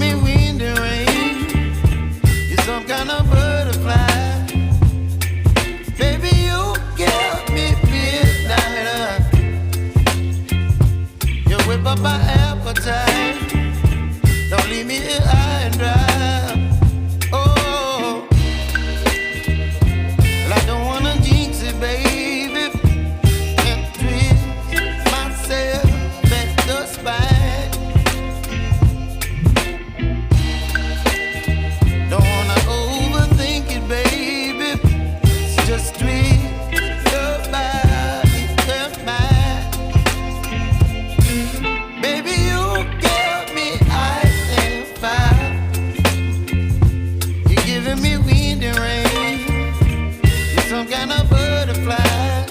me wind and rain. You're some kind of butterfly. Baby, you give me midnight. You whip up my appetite. Don't leave me here high and dry. Oh, well, I don't wanna jinx it, baby, and twist myself at the spine. Don't wanna overthink it, baby. It's just twist your body and mine. Baby, you give me ice and fire. You're giving me wind and rain. You're some kind of butterfly.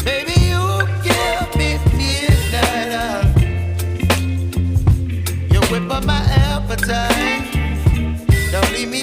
Baby, you give me midnight. You whip up my appetite. Don't leave me